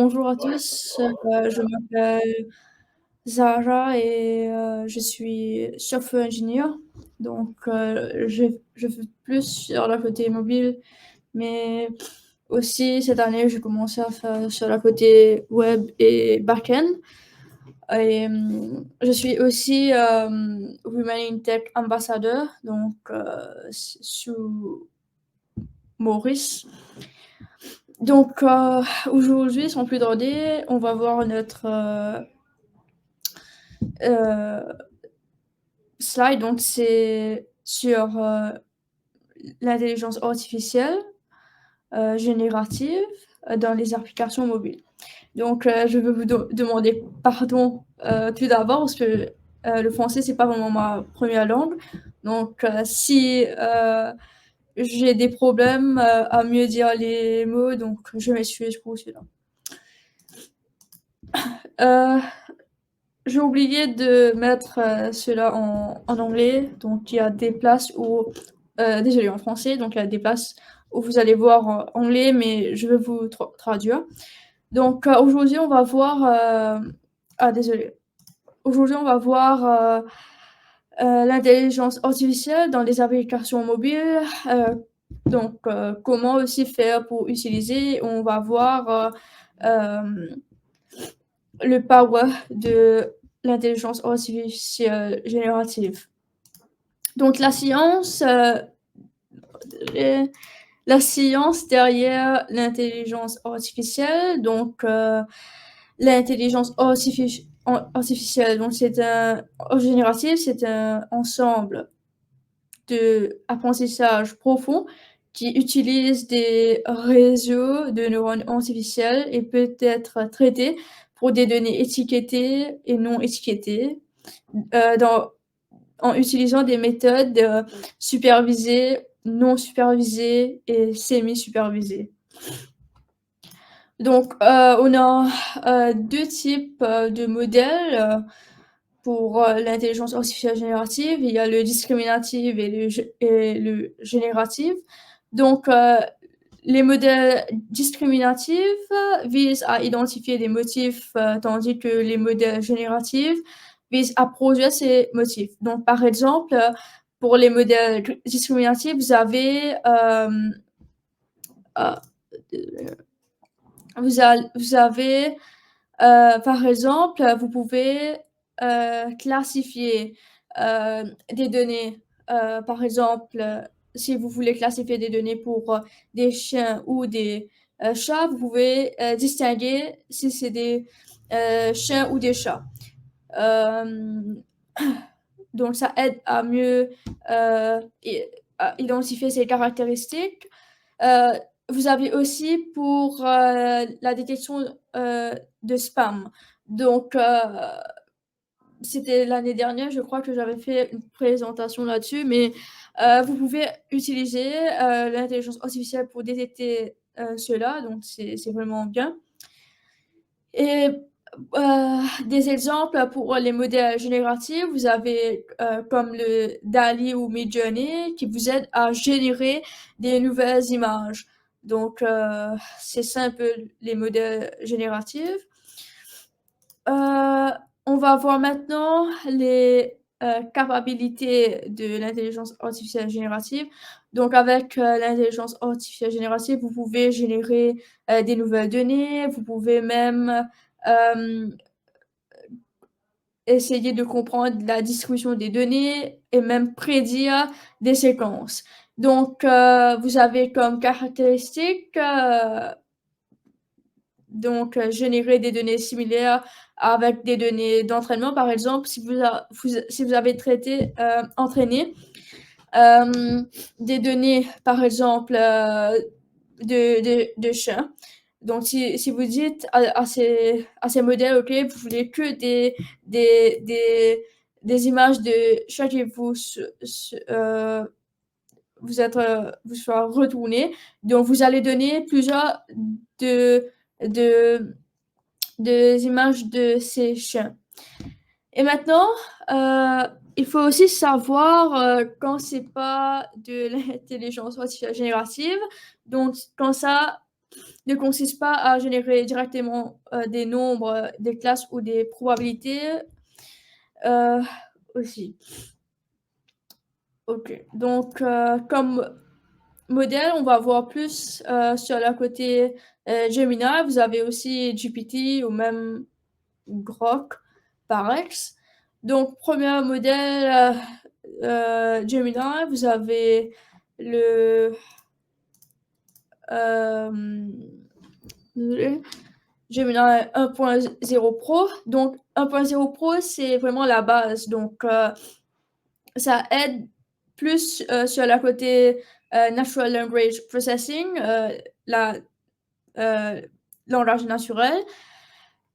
Bonjour à tous, je m'appelle Zara et je suis software engineer. Donc, je fais plus sur la côté mobile, mais aussi cette année, j'ai commencé à faire sur la côté web et back-end. Et je suis aussi Women in Tech ambassadeur, donc sous Maurice. Donc, aujourd'hui, sans plus tarder, on va voir notre slide. Donc, c'est sur l'intelligence artificielle générative dans les applications mobiles. Donc, je veux vous demander pardon tout d'abord parce que le français, c'est pas vraiment ma première langue. Donc, si j'ai des problèmes à mieux dire les mots, donc je m'excuse pour cela. J'ai oublié de mettre cela en anglais, donc il y a des places où, désolé, en français, donc il y a des places où vous allez voir en anglais, mais je vais vous traduire. Donc aujourd'hui, on va voir, désolé. Aujourd'hui, on va voir l'intelligence artificielle dans les applications mobiles. Donc, comment aussi faire pour utiliser. On va voir le power de l'intelligence artificielle générative. Donc, la science derrière l'intelligence artificielle. Donc, l'intelligence artificielle, donc générative, c'est un ensemble d'apprentissage profond qui utilise des réseaux de neurones artificiels et peut être traité pour des données étiquetées et non étiquetées en utilisant des méthodes supervisées, non supervisées et semi-supervisées. Donc, on a deux types de modèles pour l'intelligence artificielle générative. Il y a le discriminatif et le génératif. Donc, les modèles discriminatifs visent à identifier des motifs, tandis que les modèles génératifs visent à produire ces motifs. Donc, par exemple, pour les modèles discriminatifs, vous avez par exemple, vous pouvez classifier des données. Par exemple, si vous voulez classifier des données pour des chiens ou des chats, vous pouvez distinguer si c'est des chiens ou des chats. Donc, ça aide à mieux à identifier ces caractéristiques. Vous avez aussi pour la détection de spam. Donc, c'était l'année dernière, je crois que j'avais fait une présentation là-dessus, mais vous pouvez utiliser l'intelligence artificielle pour détecter cela, donc c'est vraiment bien. Et des exemples pour les modèles génératifs, vous avez comme le DALL-E ou Midjourney qui vous aident à générer des nouvelles images. Donc, c'est ça un peu les modèles génératifs. On va voir maintenant les capacités de l'intelligence artificielle générative. Donc, avec l'intelligence artificielle générative, vous pouvez générer des nouvelles données, vous pouvez même essayer de comprendre la distribution des données et même prédire des séquences. Donc, vous avez comme caractéristique générer des données similaires avec des données d'entraînement. Par exemple, si vous avez entraîné des données, par exemple, de chiens. Donc, si vous dites à ces modèles, OK, vous voulez que des images de chats qui vous soient retournées. Donc, vous allez donner plusieurs des images de ces chiens. Et maintenant, il faut aussi savoir quand c'est pas de l'intelligence artificielle générative. Donc, quand ça ne consiste pas à générer directement, des nombres, des classes ou des probabilités, heu, aussi. OK, donc comme modèle, on va voir plus, sur le côté, Gemini. Vous avez aussi GPT ou même Grok par X. Donc 1er modèle, Gemini, vous avez le, désolée, Gemini 1.0 Pro. Donc 1.0 Pro, c'est vraiment la base. Donc ça aide plus, sur le côté, natural language processing, la langage naturel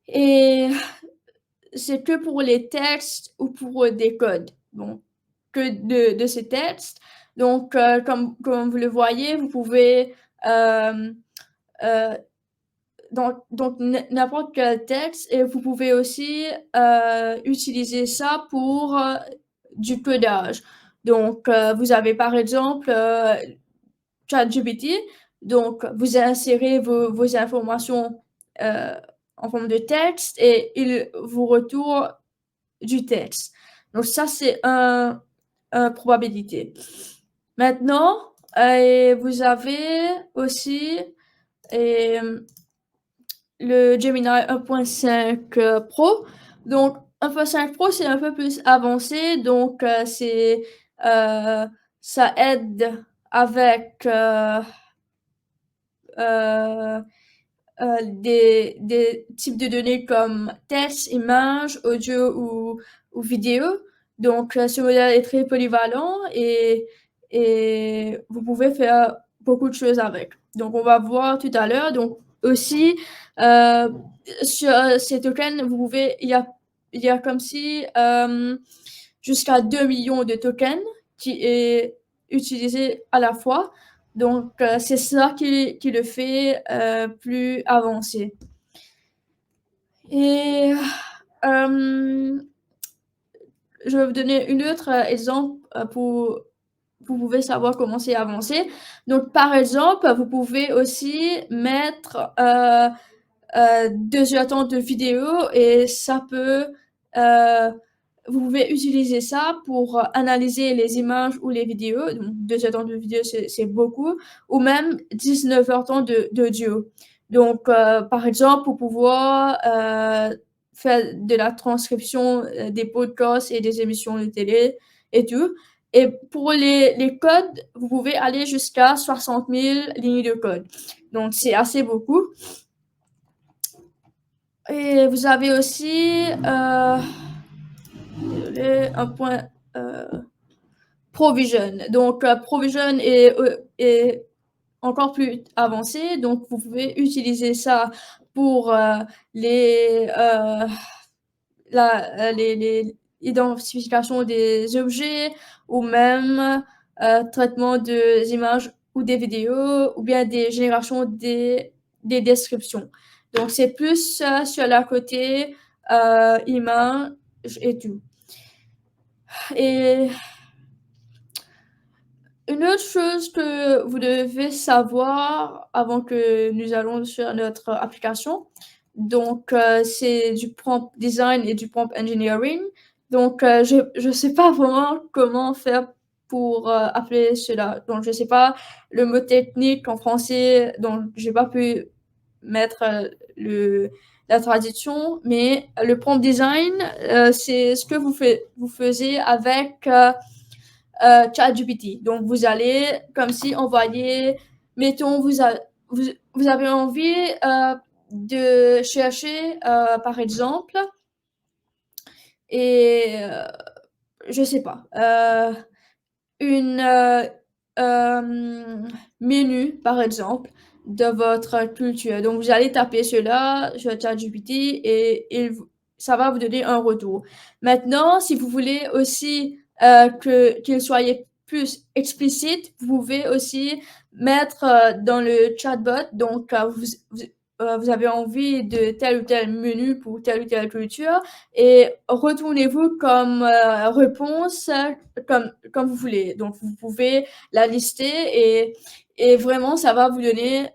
et c'est que pour les textes ou pour, des codes. Donc que de ces textes. Donc comme vous le voyez, vous pouvez, heu, donc n'importe quel texte et vous pouvez aussi, utiliser ça pour, du codage. Donc vous avez par exemple, ChatGPT, donc vous insérez vos informations, heu, en forme de texte et il vous retourne du texte. Donc ça, c'est probabilité. Maintenant, vous avez aussi, hem, le Gemini 1.5, Pro. Donc 1.5 Pro, c'est un peu plus avancé, donc heu, ça aide avec, heu des types de données comme texte, images, audio ou vidéo. Donc ce modèle est très polyvalent et vous pouvez faire beaucoup de choses avec. Donc on va voir tout à l'heure. Donc aussi, heu, sur ces tokens, vous pouvez il y a comme si, jusqu'à 2 millions de tokens qui est utilisé à la fois. Donc c'est ça qui le fait, plus avancé et hem, je vais vous donner une autre, exemple, pour vous pouvez savoir comment c'est avancé. Donc par exemple, vous pouvez aussi mettre, 2 attentes de vidéo et ça peut, heu, vous pouvez utiliser ça pour analyser les images ou les vidéos. Donc 2 attentes de vidéo, c'est beaucoup ou même 19 heures temps d'audio. Donc par exemple, pour pouvoir, faire de la transcription, des podcasts et des émissions de télé et tout et pour les codes, vous pouvez aller jusqu'à 60 000 lignes de code. Donc c'est assez beaucoup. Et vous avez aussi, désolée, un point, Provision. Donc, Provision est encore plus avancé. Donc, vous pouvez utiliser ça pour les, les identifications des objets ou même traitement des images ou des vidéos ou bien des générations des descriptions. Donc, c'est plus sur la côté image et tout. Et une autre chose que vous devez savoir avant que nous allons sur notre application, donc c'est du prompt design et du prompt engineering. Donc je sais pas vraiment comment faire pour, appeler cela. Donc je sais pas le mot technique en français, donc j'ai pas pu mettre, le la traduction, mais le prompt design, c'est ce que vous faisiez avec, ChatGPT. Donc vous allez comme si envoyer mettons vous vous avez envie, de chercher, par exemple et je sais pas, une, menu par exemple de votre culture. Donc vous allez taper cela sur ChatGPT et ça va vous donner un retour. Maintenant, si vous voulez aussi, qu'il soit plus explicite, vous pouvez aussi mettre, dans le chatbot donc vous avez envie de tel ou tel menu pour telle ou telle culture et retournez-vous comme, réponse, comme vous voulez. Donc vous pouvez la lister et vraiment ça va vous donner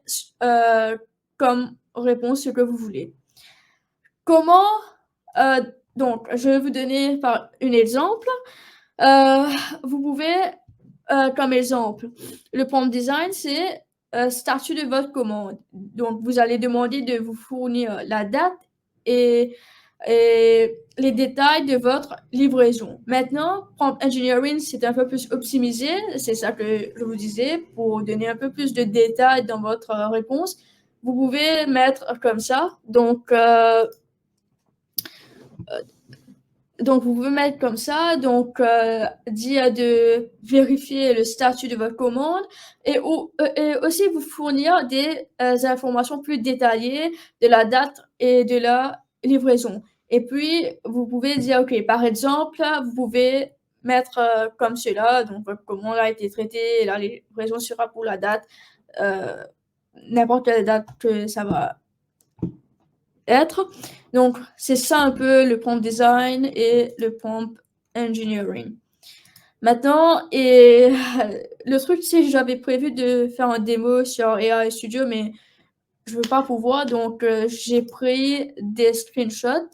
comme réponse ce que vous voulez. Comment, donc je vais vous donner par un exemple. Heu, vous pouvez, comme exemple, le prompt design, c'est, statut de votre commande. Donc vous allez demander de vous fournir la date et les détails de votre livraison. Maintenant, prompt engineering, c'est un peu plus optimisé, c'est ça que je vous disais, pour donner un peu plus de détails dans votre, réponse. Vous pouvez mettre comme ça, donc vous pouvez mettre comme ça, dire de vérifier le statut de votre commande et aussi vous fournir des, informations plus détaillées de la date et de la livraison et puis vous pouvez dire: «OK, par exemple, vous pouvez mettre, comme cela, donc votre commande a été traitée et la livraison sera pour la date, heu, n'importe quelle date que ça va être». Donc, c'est ça un peu le prompt design et le prompt engineering. Maintenant, le truc, c'est que j'avais prévu de faire un démo sur AI Studio, mais je veux pas pouvoir, donc j'ai pris des screenshots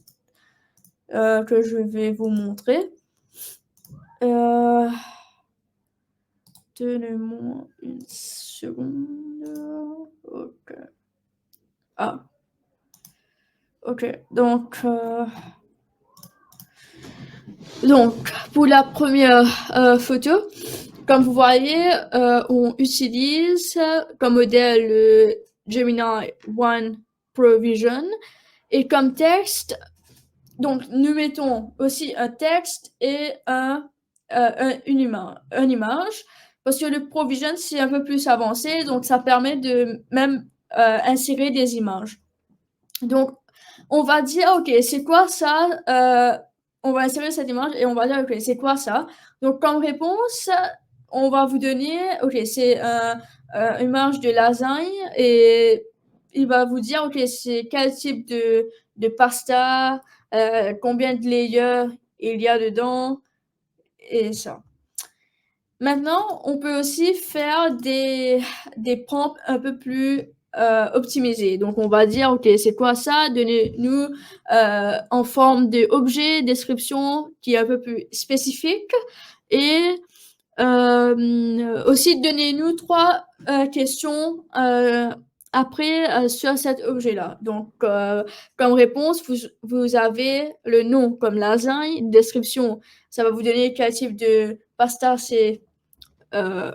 que je vais vous montrer. Donnez-moi une seconde. Ok. Ah, ok. Donc, pour la première photo, comme vous voyez, on utilise comme modèle le Gemini One Pro Vision et comme texte, donc nous mettons aussi un texte et une image parce que le Pro Vision c'est un peu plus avancé, donc ça permet de même insérer des images. Donc, on va dire, OK, c'est quoi ça? On va insérer cette image et on va dire, OK, c'est quoi ça? Donc, comme réponse, on va vous donner, OK, c'est une image de lasagne et il va vous dire, OK, c'est quel type de pasta, combien de layers il y a dedans et ça. Maintenant, on peut aussi faire des prompts un peu plus optimisés. Donc, on va dire, OK, c'est quoi ça? Donnez-nous en forme d'objet, description qui est un peu plus spécifique. Et aussi, donnez-nous 3 questions après sur cet objet-là. Donc, comme réponse, vous avez le nom comme lasagne, description, ça va vous donner quel type de pasta c'est euh,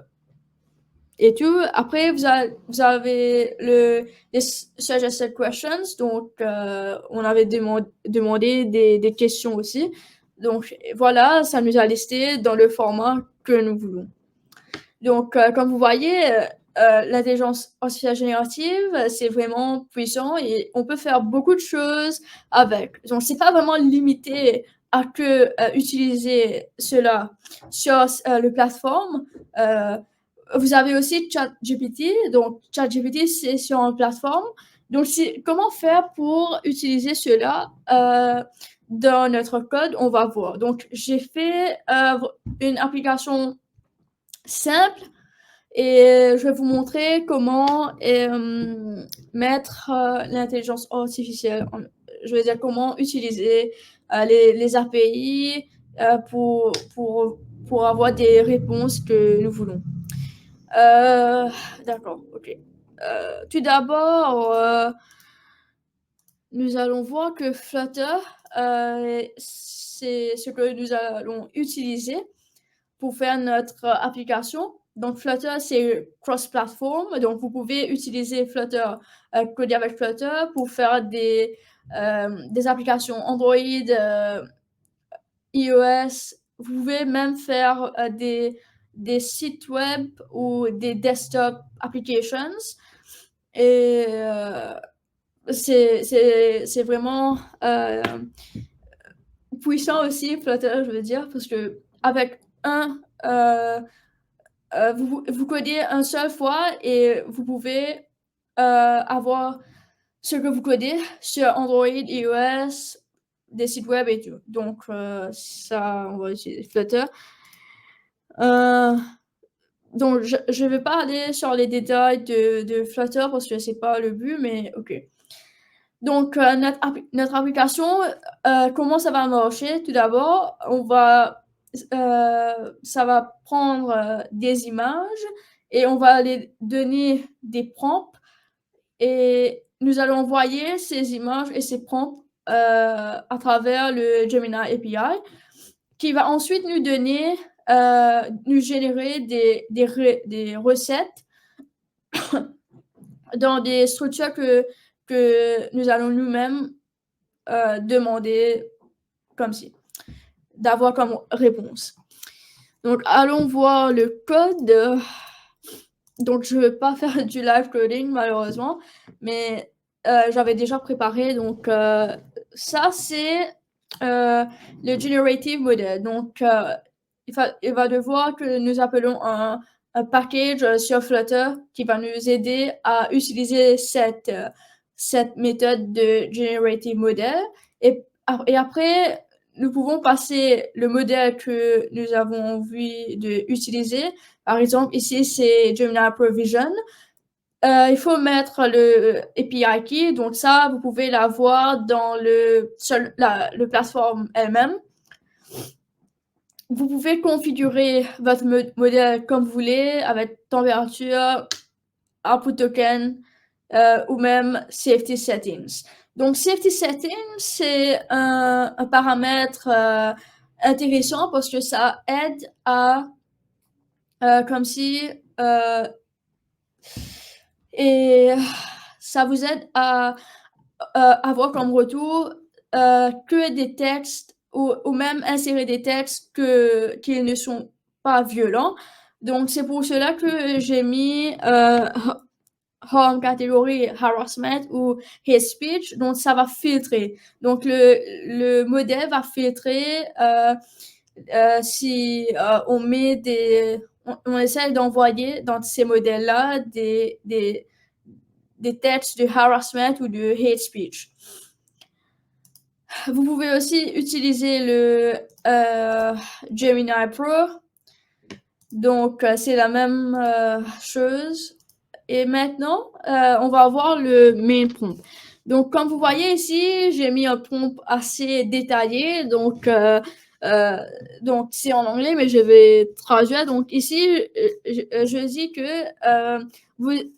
et tout. Après, vous avez les suggested questions. Donc, on avait demandé des questions aussi. Donc, voilà, ça nous a listé dans le format que nous voulons. Donc, comme vous voyez, l'intelligence artificielle générative, c'est vraiment puissant et on peut faire beaucoup de choses avec. Donc, c'est pas vraiment limité à que utiliser cela sur le plateforme. Vous avez aussi ChatGPT. Donc, ChatGPT, c'est sur une plateforme. Donc, comment faire pour utiliser cela dans notre code? On va voir. Donc, j'ai fait une application simple et je vais vous montrer comment mettre l'intelligence artificielle. Je vais dire comment utiliser les API pour avoir des réponses que nous voulons. D'accord, ok. Tout d'abord, nous allons voir que Flutter, c'est ce que nous allons utiliser pour faire notre application. Donc, Flutter, c'est cross-platform. Donc, vous pouvez utiliser Flutter, coder avec Flutter pour faire des applications Android, iOS. Vous pouvez même faire des sites web ou des desktop applications. Et c'est vraiment puissant aussi, Flutter, je veux dire, parce que avec vous codez une seule fois et vous pouvez avoir ce que vous codez sur Android, iOS, des sites web et tout. Donc, ça, on va utiliser Flutter. Donc, je vais pas aller sur les détails de Flutter parce que c'est pas le but, mais OK. Donc, notre application, comment ça va marcher? Tout d'abord, ça va prendre des images et on va les donner des prompts et nous allons envoyer ces images et ces prompts à travers le Gemini API qui va ensuite nous donner, nous générer des recettes dans des structures que nous allons nous-mêmes demander comme ci, d'avoir comme réponse. Donc, allons voir le code. Donc, je ne vais pas faire du live coding malheureusement, mais j'avais déjà préparé. Donc, ça, c'est le generative model. Donc, il va devoir que nous appelons un package sur Flutter qui va nous aider à utiliser cette méthode de generative model. Et après, nous pouvons passer le modèle que nous avons vu d'utiliser. Par exemple, ici, c'est Gemini Provision. Il faut mettre le API key. Donc ça, vous pouvez l'avoir dans le plateforme elle-même. Vous pouvez configurer votre modèle comme vous voulez, avec température, output token, ou même safety settings. Donc, safety settings, c'est un paramètre intéressant parce que ça aide à, comme si, et ça vous aide à avoir comme retour que des textes ou même insérer des textes qui ne sont pas violents. Donc, c'est pour cela que j'ai mis home catégorie harassment ou hate speech, donc ça va filtrer. Donc, le modèle va filtrer si on met on essaie d'envoyer dans ces modèles-là des textes de harassment ou de hate speech. Vous pouvez aussi utiliser le Gemini Pro. Donc, c'est la même chose. Et maintenant, on va voir le main prompt. Donc, comme vous voyez ici, j'ai mis un prompt assez détaillé. Donc, c'est en anglais, mais je vais traduire. Donc, ici, je dis que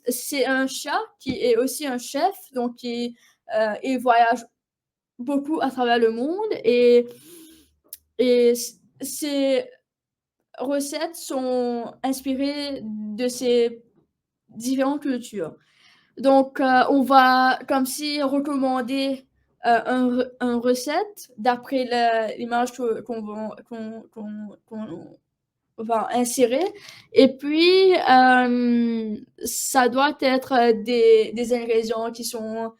c'est un chat qui est aussi un chef. Donc, il voyage beaucoup à travers le monde et ces recettes sont inspirées de ces différentes cultures. Donc, on va comme si recommander un recette d'après l'image qu'on va insérer. Et puis, ça doit être des ingrédients qui sont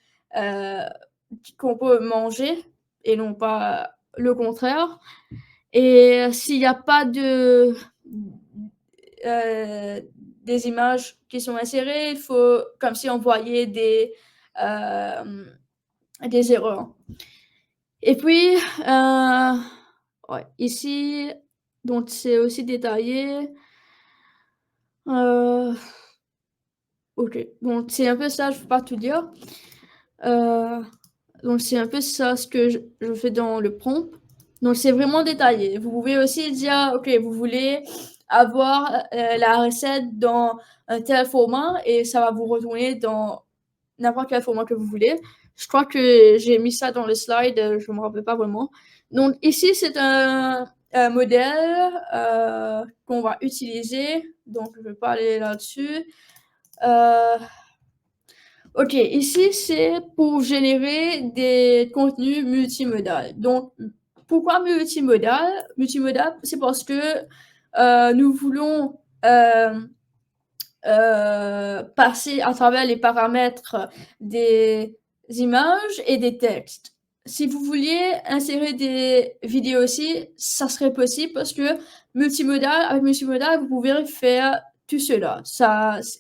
qu'on peut manger et non pas le contraire. Et s'il n'y a pas des images qui sont insérées, il faut comme si envoyer des erreurs. Et puis, ouais, ici, donc c'est aussi détaillé. OK, donc c'est un peu ça, je ne peux pas tout dire. Donc c'est un peu ça ce que je fais dans le prompt. Donc c'est vraiment détaillé. Vous pouvez aussi dire, OK, vous voulez avoir la recette dans un tel format et ça va vous retourner dans n'importe quel format que vous voulez. Je crois que j'ai mis ça dans le slide, je ne me rappelle pas vraiment. Donc ici, c'est un modèle qu'on va utiliser. Donc je ne vais pas aller là-dessus. OK, ici, c'est pour générer des contenus multimodal. Donc, pourquoi multimodal? Multimodal, c'est parce que nous voulons passer à travers les paramètres des images et des textes. Si vous vouliez insérer des vidéos aussi, ça serait possible parce que avec multimodal, vous pouvez faire tout cela.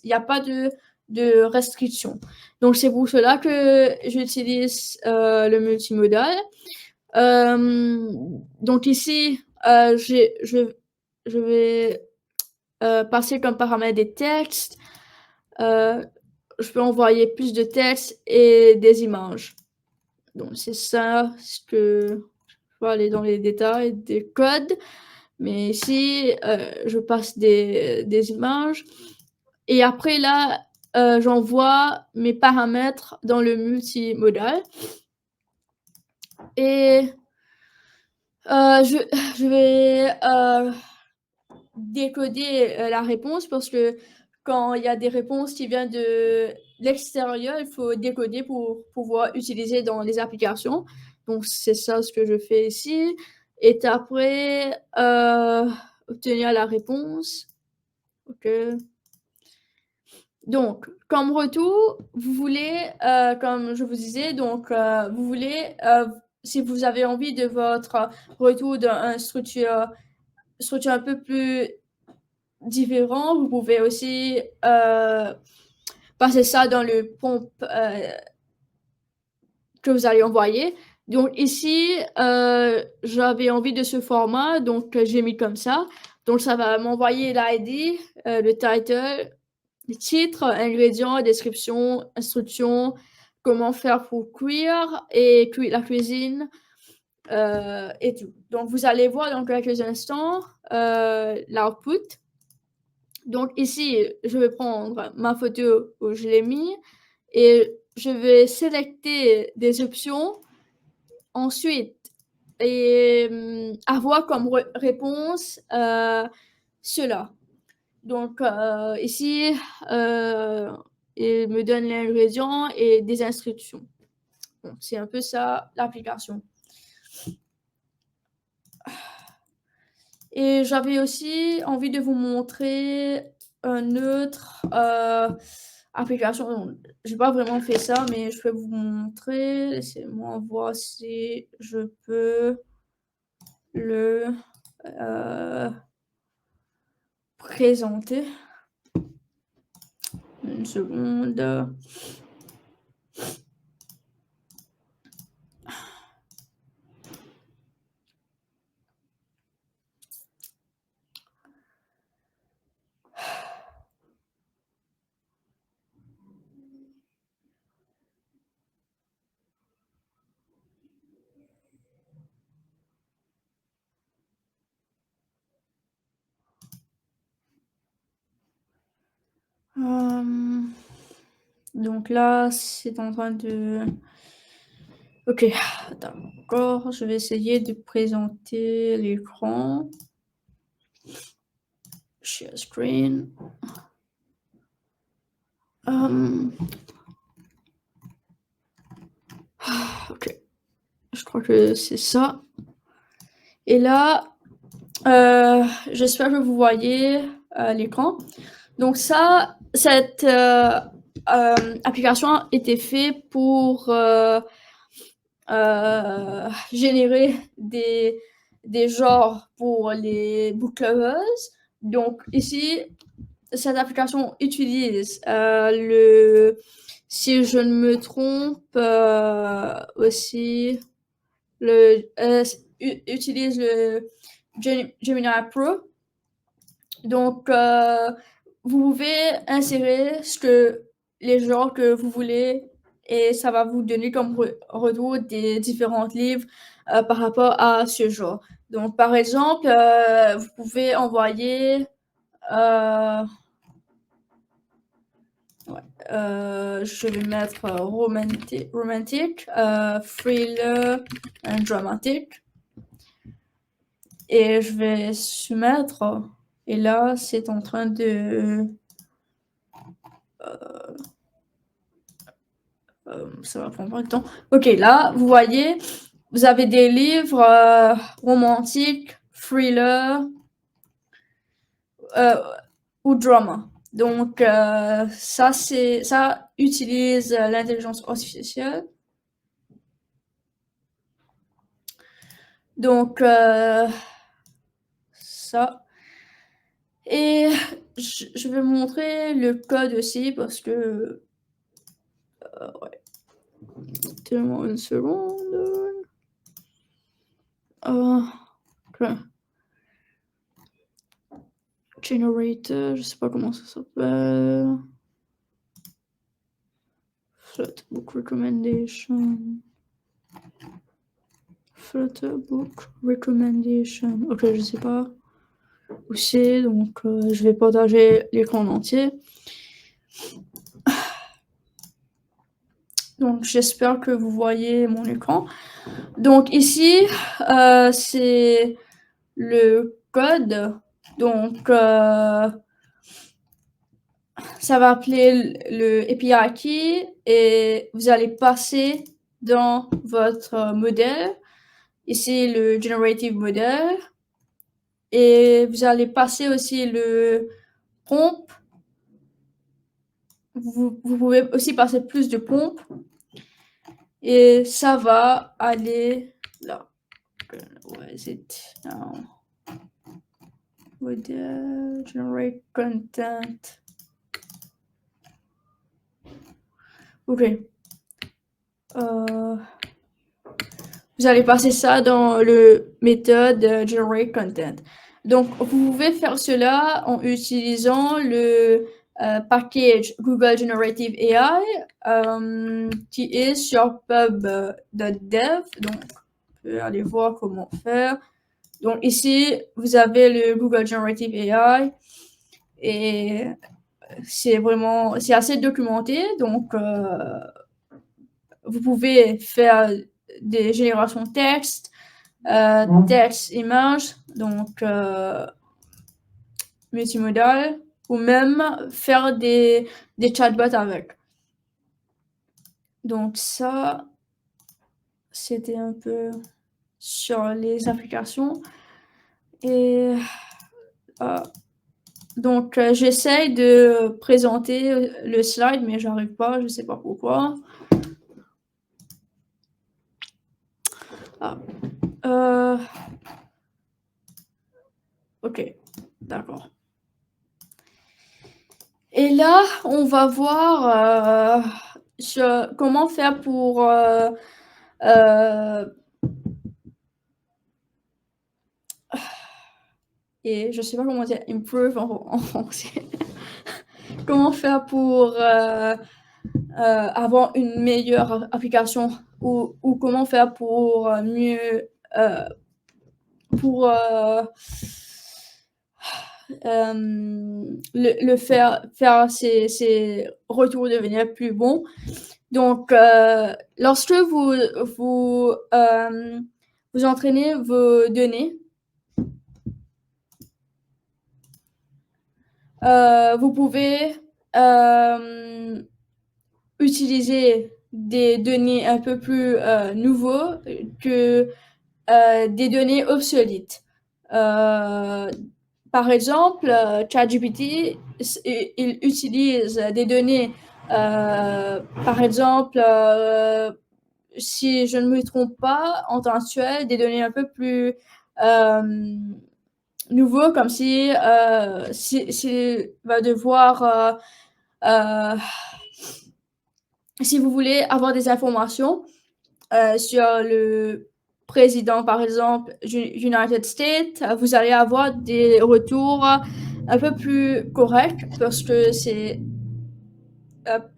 Il n'y a pas de de restrictions. Donc c'est pour cela que j'utilise le multimodal. Donc ici, je vais passer comme paramètre des textes. Je peux envoyer plus de textes et des images. Donc c'est ça ce que je vais aller dans les détails des codes. Mais ici, je passe des images. Et après là, j'envoie mes paramètres dans le multimodal. Et je vais décoder la réponse parce que quand il y a des réponses qui viennent de l'extérieur, il faut décoder pour pouvoir utiliser dans les applications. Donc c'est ça ce que je fais ici. Et après, obtenir la réponse. OK. Donc, comme retour, vous voulez, comme je vous disais, donc, vous voulez, si vous avez envie de votre retour d'un structure un peu plus différent, vous pouvez aussi passer ça dans le prompt que vous allez envoyer. Donc ici, j'avais envie de ce format, donc j'ai mis comme ça. Donc ça va m'envoyer l'ID, le title, les titres, ingrédients, description, instructions, comment faire pour cuire et la cuisine et tout. Donc vous allez voir dans quelques instants l'output. Donc ici, je vais prendre ma photo où je l'ai mis et je vais sélectionner des options. Ensuite, et avoir comme réponse cela. Donc ici, il me donne l'ingrédient et des instructions. Donc c'est un peu ça l'application. Et j'avais aussi envie de vous montrer un autre application. J'ai pas vraiment fait ça, mais je peux vous montrer. Laissez-moi voir si je peux le présenter. Une seconde. Donc là, c'est en train de... Ok, d'accord, je vais essayer de présenter l'écran. Share screen. Ok, je crois que c'est ça. Et là, j'espère que vous voyez l'écran. Donc ça, cette application a été faite pour générer des genres pour les book lovers. Donc ici, cette application utilise si je ne me trompe, aussi utilise le Gemini Pro. Donc vous pouvez insérer les genres que vous voulez et ça va vous donner comme retour des différents livres par rapport à ce genre. Donc par exemple, vous pouvez envoyer je vais mettre romantic, thriller and dramatic. Et je vais soumettre. Et là, c'est en train de... ça va prendre un peu de temps. Ok, là, vous voyez, vous avez des livres romantiques, thriller ou drama. Donc, ça utilise l'intelligence artificielle. Donc, ça. Et je vais vous montrer le code aussi parce que, ouais. Donne-moi une seconde. OK. Generator, je sais pas comment ça s'appelle. Flutterbook recommendation. Flutterbook recommendation. OK, je sais pas où c'est, donc je vais partager l'écran en entier. Donc j'espère que vous voyez mon écran. Donc ici, c'est le code. Donc ça va appeler le API key et vous allez passer dans votre modèle. Ici, le generative model. Et vous allez passer aussi le prompt. Vous pouvez aussi passer plus de prompt. Et ça va aller là. Where is it now? Model, generate content. OK. Vous allez passer ça dans le méthode generate content. Donc, vous pouvez faire cela en utilisant le package Google Generative AI qui est sur pub.dev. Donc, on peut aller voir comment faire. Donc, ici, vous avez le Google Generative AI et c'est assez documenté. Donc, vous pouvez faire des générations texte, texte, image, donc multimodal, ou même faire des chatbots avec. Donc ça, c'était un peu sur les applications. Et donc j'essaye de présenter le slide, mais j'arrive pas, je sais pas pourquoi. OK, d'accord. Et là, on va voir comment faire pour et je sais pas comment dire improve en français. Comment faire pour avoir une meilleure application ou comment faire pour mieux pour le faire ses retours devenir plus bons. Donc, lorsque vous entraînez vos données, vous pouvez utiliser des données un peu plus nouveaux que des données obsolètes. Par exemple, ChatGPT, il utilise des données, par exemple, si je ne me trompe pas, en temps actuel, des données un peu plus nouveaux, comme si va devoir si vous voulez avoir des informations sur le président, par exemple, United States, vous allez avoir des retours un peu plus corrects parce que c'est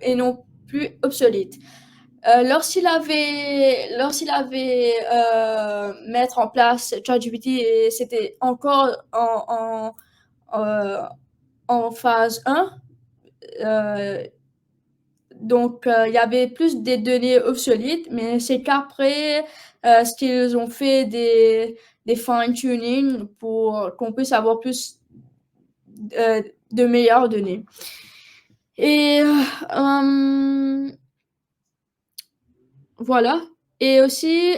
et non plus obsolète. Lorsqu'il avait mettre en place ChatGPT et c'était encore en phase 1, donc il y avait plus des données obsolètes, mais c'est qu'après, ce qu'ils ont fait des fine-tuning pour qu'on puisse avoir plus de meilleures données. Et voilà. Et aussi,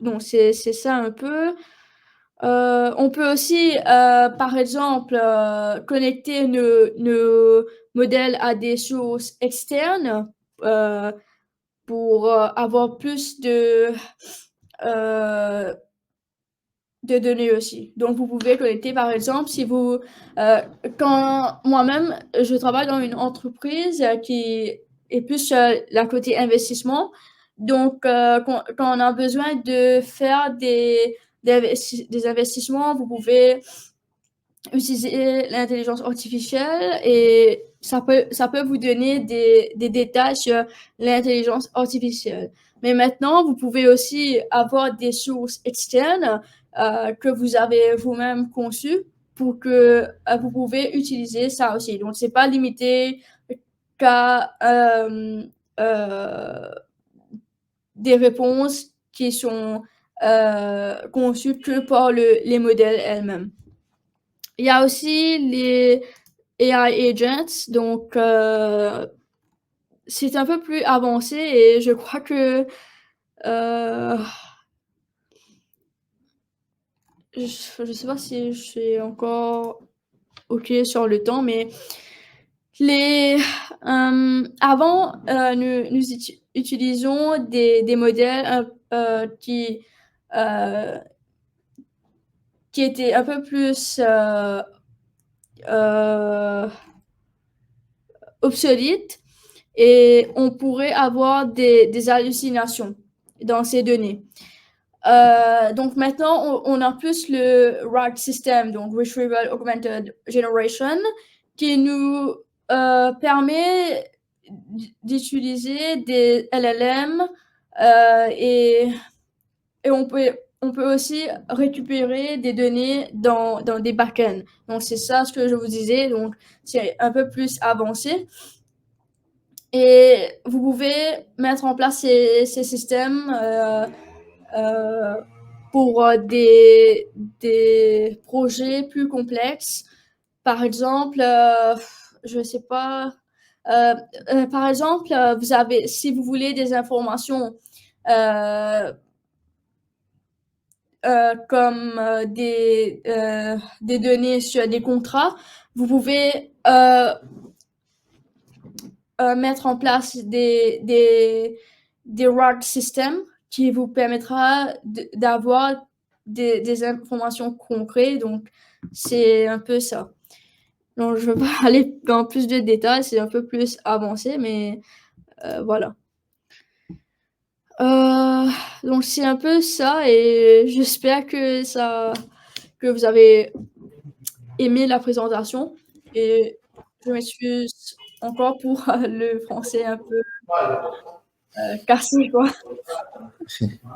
donc c'est ça un peu. On peut aussi, par exemple, connecter nos modèles à des sources externes, pour avoir plus de, heu de données aussi. Donc, vous pouvez collecter, par exemple, si vous, quand moi-même, je travaille dans une entreprise qui est plus la côté investissement. Donc, quand on a besoin de faire des investissements, vous pouvez utiliser l'intelligence artificielle et ça peut vous donner des détails sur l'intelligence artificielle. Mais maintenant, vous pouvez aussi avoir des sources externes que vous avez vous-même conçues pour que vous pouvez utiliser ça aussi. Donc, c'est pas limité qu'à des réponses qui sont conçues que par les modèles elles-mêmes. Il y a aussi les AI agents, donc c'est un peu plus avancé et je crois que euh, je sais pas si je suis encore ok sur le temps, mais les avant nous utilisons des modèles euh, qui étaient un peu plus euh, obsolètes et on pourrait avoir des hallucinations dans ces données. Donc maintenant, on a plus le RAG system, donc Retrieval Augmented Generation, qui nous permet d'utiliser des LLM et on peut aussi récupérer des données dans des backends. Donc c'est ça ce que je vous disais, donc c'est un peu plus avancé. Et vous pouvez mettre en place ces systèmes euh, pour des projets plus complexes. Par exemple, je sais pas, par exemple, vous avez, si vous voulez des informations euh, comme des données sur des contrats, vous pouvez mettre en place des RAG systems qui vous permettra d'avoir des informations concrètes. Donc, c'est un peu ça. Donc, je ne veux pas aller dans plus de détails, c'est un peu plus avancé, mais voilà. Donc, c'est un peu ça et j'espère que vous avez aimé la présentation et je m'excuse encore pour le français un peu cassé, quoi.